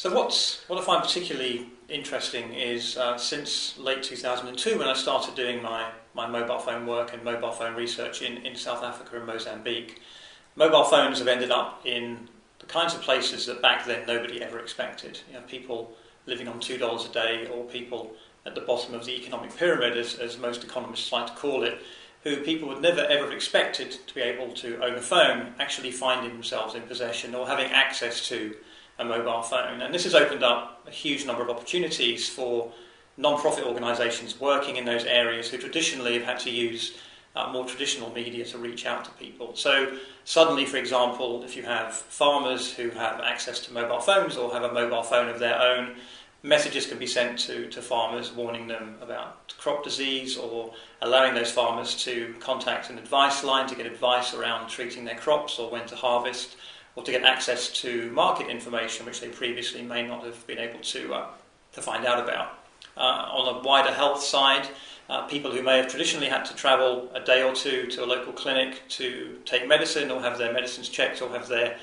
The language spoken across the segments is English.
What I find particularly interesting is since late 2002, when I started doing my mobile phone work and mobile phone research in South Africa and Mozambique, mobile phones have ended up in the kinds of places that back then nobody ever expected. You know, people living on $2 a day, or people at the bottom of the economic pyramid, as most economists like to call it, who people would never ever have expected to be able to own a phone, actually finding themselves in possession or having access to a mobile phone. And this has opened up a huge number of opportunities for non-profit organisations working in those areas who traditionally have had to use more traditional media to reach out to people. So suddenly, for example, if you have farmers who have access to mobile phones or have a mobile phone of their own, messages can be sent to farmers warning them about crop disease, or allowing those farmers to contact an advice line to get advice around treating their crops or when to harvest, or to get access to market information which they previously may not have been able to find out about. On a wider health side, people who may have traditionally had to travel a day or two to a local clinic to take medicine or have their medicines checked or have their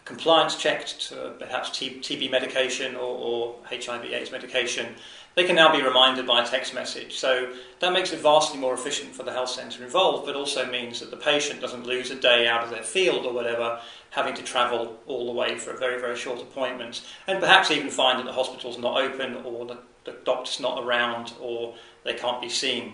compliance checked to perhaps TB medication or HIV/AIDS medication, they can now be reminded by a text message. So that makes it vastly more efficient for the health centre involved, but also means that the patient doesn't lose a day out of their field or whatever, having to travel all the way for a very, very short appointment, and perhaps even find that the hospital's not open, or the doctor's not around, or they can't be seen.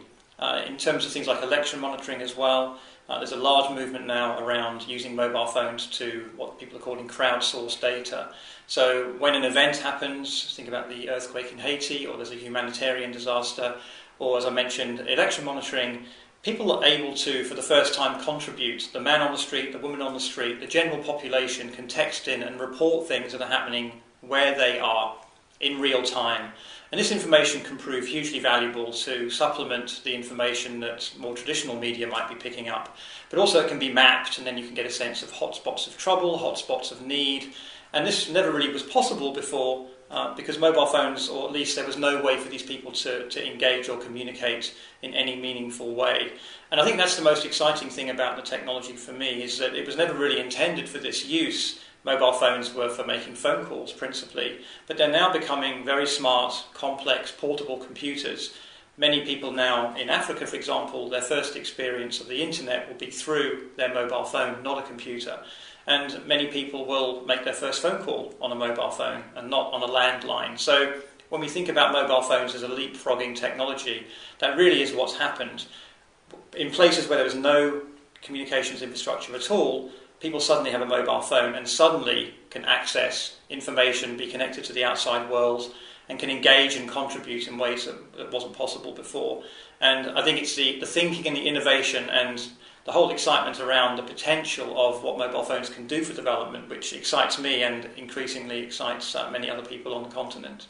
In terms of things like election monitoring as well, there's a large movement now around using mobile phones to what people are calling crowdsourced data. So when an event happens, think about the earthquake in Haiti, or there's a humanitarian disaster, or as I mentioned, election monitoring, people are able to, for the first time, contribute. The man on the street, the woman on the street, the general population can text in and report things that are happening where they are in real time. And this information can prove hugely valuable to supplement the information that more traditional media might be picking up. But also it can be mapped, and then you can get a sense of hotspots of trouble, hotspots of need. And this never really was possible before because mobile phones, or at least there was no way for these people to engage or communicate in any meaningful way. And I think that's the most exciting thing about the technology for me, is that it was never really intended for this use. Mobile phones were for making phone calls principally, but they're now becoming very smart, complex, portable computers. Many people now in Africa, for example, their first experience of the internet will be through their mobile phone, not a computer. And many people will make their first phone call on a mobile phone and not on a landline. So when we think about mobile phones as a leapfrogging technology, that really is what's happened. In places where there was no communications infrastructure at all, people suddenly have a mobile phone and suddenly can access information, be connected to the outside world, and can engage and contribute in ways that wasn't possible before. And I think it's the thinking and the innovation and the whole excitement around the potential of what mobile phones can do for development which excites me and increasingly excites many other people on the continent.